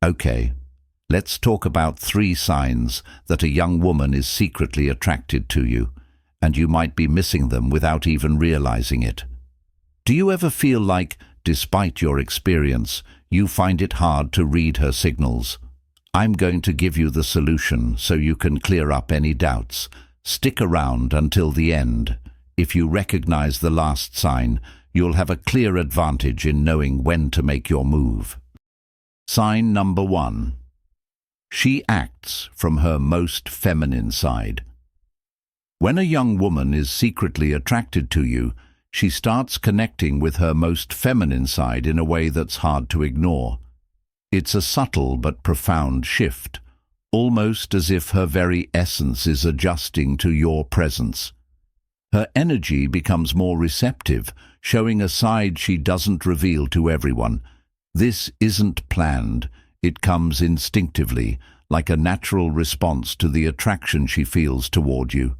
Okay, let's talk about 3 signs that a young woman is secretly attracted to you, and you might be missing them without even realizing it. Do you ever feel like, despite your experience, you find it hard to read her signals? I'm going to give you the solution so you can clear up any doubts. Stick around until the end. If you recognize the last sign, you'll have a clear advantage in knowing when to make your move. Sign number 1. She acts from her most feminine side. When a young woman is secretly attracted to you, she starts connecting with her most feminine side in a way that's hard to ignore. It's a subtle but profound shift, almost as if her very essence is adjusting to your presence. Her energy becomes more receptive, showing a side she doesn't reveal to everyone. This isn't planned. It comes instinctively, like a natural response to the attraction she feels toward you.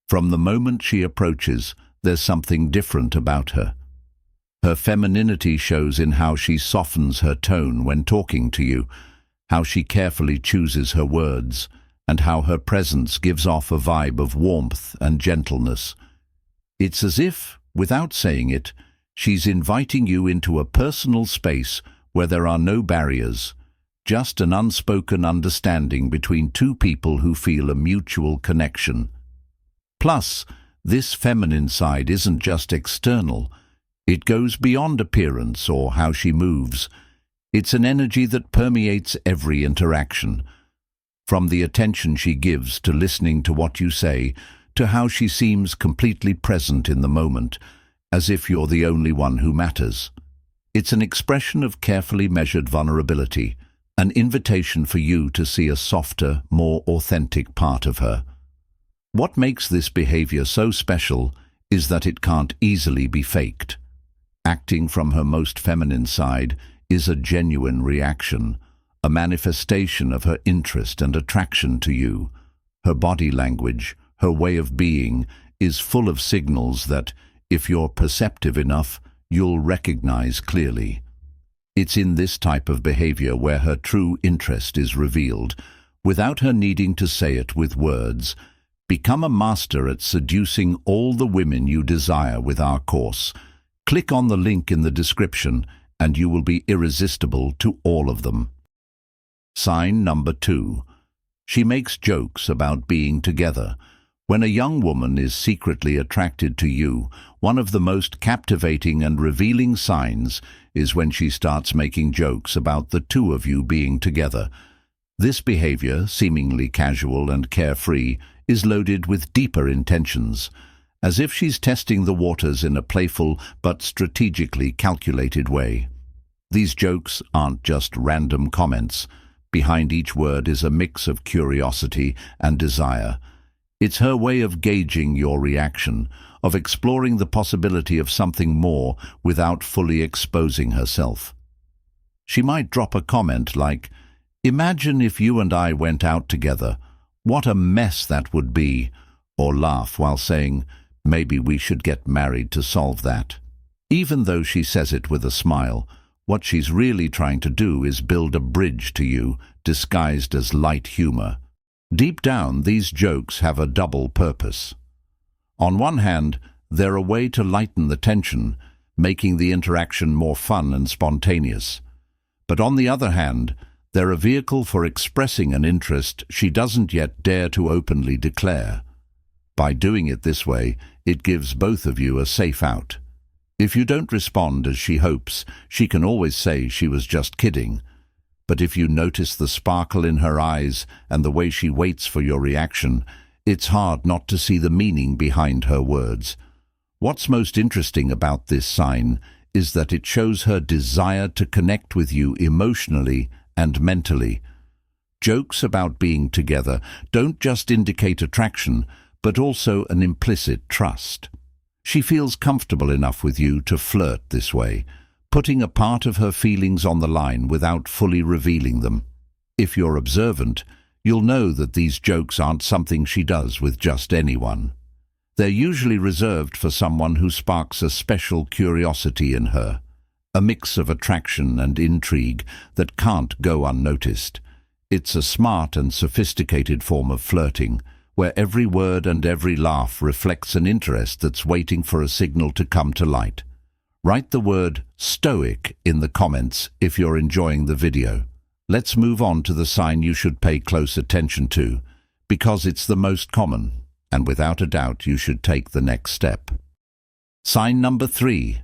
From the moment she approaches, there's something different about her. Her femininity shows in how she softens her tone when talking to you, how she carefully chooses her words, and how her presence gives off a vibe of warmth and gentleness. It's as if, without saying it, she's inviting you into a personal space where there are no barriers, just an unspoken understanding between 2 people who feel a mutual connection. Plus, this feminine side isn't just external. It goes beyond appearance or how she moves. It's an energy that permeates every interaction, from the attention she gives to listening to what you say, to how she seems completely present in the moment, as if you're the only one who matters. It's an expression of carefully measured vulnerability, an invitation for you to see a softer, more authentic part of her. What makes this behavior so special is that it can't easily be faked. Acting from her most feminine side is a genuine reaction, a manifestation of her interest and attraction to you. Her body language, her way of being, is full of signals that, if you're perceptive enough, you'll recognize clearly. It's in this type of behavior where her true interest is revealed, without her needing to say it with words. Become a master at seducing all the women you desire with our course. Click on the link in the description and you will be irresistible to all of them. Sign number 2. She makes jokes about being together. When a young woman is secretly attracted to you, one of the most captivating and revealing signs is when she starts making jokes about the 2 of you being together. This behavior, seemingly casual and carefree, is loaded with deeper intentions, as if she's testing the waters in a playful but strategically calculated way. These jokes aren't just random comments. Behind each word is a mix of curiosity and desire. It's her way of gauging your reaction, of exploring the possibility of something more without fully exposing herself. She might drop a comment like, "Imagine if you and I went out together. What a mess that would be," or laugh while saying, "Maybe we should get married to solve that." Even though she says it with a smile, what she's really trying to do is build a bridge to you, disguised as light humor. Deep down, these jokes have a double purpose. On one hand, they're a way to lighten the tension, making the interaction more fun and spontaneous. But on the other hand, they're a vehicle for expressing an interest she doesn't yet dare to openly declare. By doing it this way, it gives both of you a safe out. If you don't respond as she hopes, she can always say she was just kidding. But if you notice the sparkle in her eyes and the way she waits for your reaction, it's hard not to see the meaning behind her words. What's most interesting about this sign is that it shows her desire to connect with you emotionally and mentally. Jokes about being together don't just indicate attraction, but also an implicit trust. She feels comfortable enough with you to flirt this way, putting a part of her feelings on the line without fully revealing them. If you're observant, you'll know that these jokes aren't something she does with just anyone. They're usually reserved for someone who sparks a special curiosity in her, a mix of attraction and intrigue that can't go unnoticed. It's a smart and sophisticated form of flirting, where every word and every laugh reflects an interest that's waiting for a signal to come to light. Write the word Stoic in the comments if you're enjoying the video. Let's move on to the sign you should pay close attention to, because it's the most common, and without a doubt you should take the next step. Sign number 3.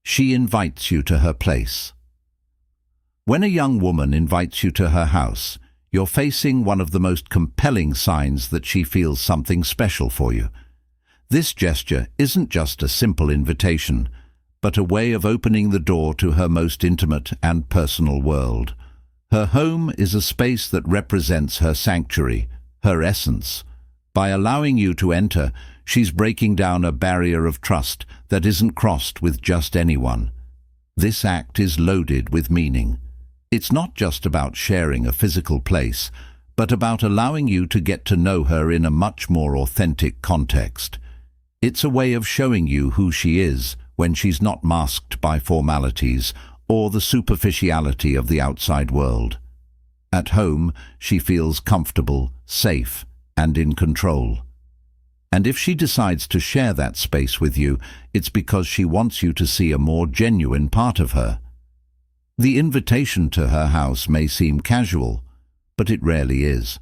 She invites you to her place. When a young woman invites you to her house, you're facing one of the most compelling signs that she feels something special for you. This gesture isn't just a simple invitation, but a way of opening the door to her most intimate and personal world. Her home is a space that represents her sanctuary, her essence. By allowing you to enter, she's breaking down a barrier of trust that isn't crossed with just anyone. This act is loaded with meaning. It's not just about sharing a physical place, but about allowing you to get to know her in a much more authentic context. It's a way of showing you who she is when she's not masked by formalities or the superficiality of the outside world. At home, she feels comfortable, safe, and in control. And if she decides to share that space with you, it's because she wants you to see a more genuine part of her. The invitation to her house may seem casual, but it rarely is.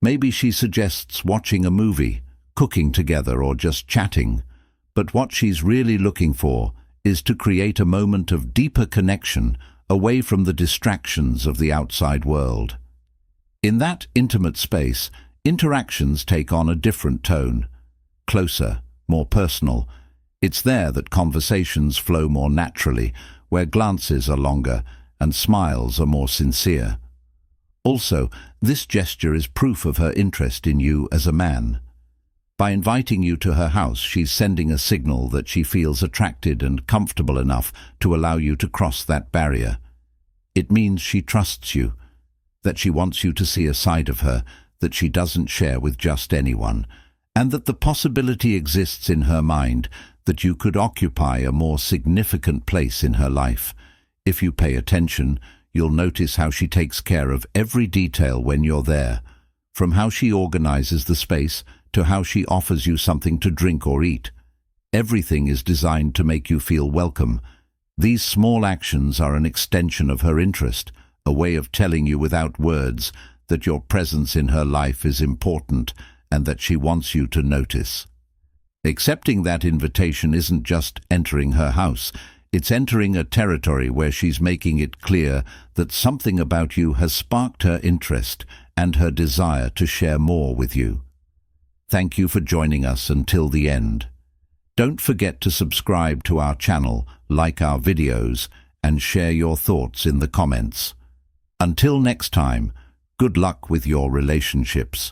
Maybe she suggests watching a movie, cooking together, or just chatting, but what she's really looking for is to create a moment of deeper connection away from the distractions of the outside world. In that intimate space, interactions take on a different tone, closer, more personal. It's there that conversations flow more naturally, where glances are longer and smiles are more sincere. Also, this gesture is proof of her interest in you as a man. By inviting you to her house, she's sending a signal that she feels attracted and comfortable enough to allow you to cross that barrier. It means she trusts you, that she wants you to see a side of her that she doesn't share with just anyone, and that the possibility exists in her mind that you could occupy a more significant place in her life. If you pay attention, you'll notice how she takes care of every detail when you're there, from how she organizes the space to how she offers you something to drink or eat. Everything is designed to make you feel welcome. These small actions are an extension of her interest, a way of telling you without words that your presence in her life is important and that she wants you to notice. Accepting that invitation isn't just entering her house, it's entering a territory where she's making it clear that something about you has sparked her interest and her desire to share more with you. Thank you for joining us until the end. Don't forget to subscribe to our channel, like our videos, and share your thoughts in the comments. Until next time, good luck with your relationships.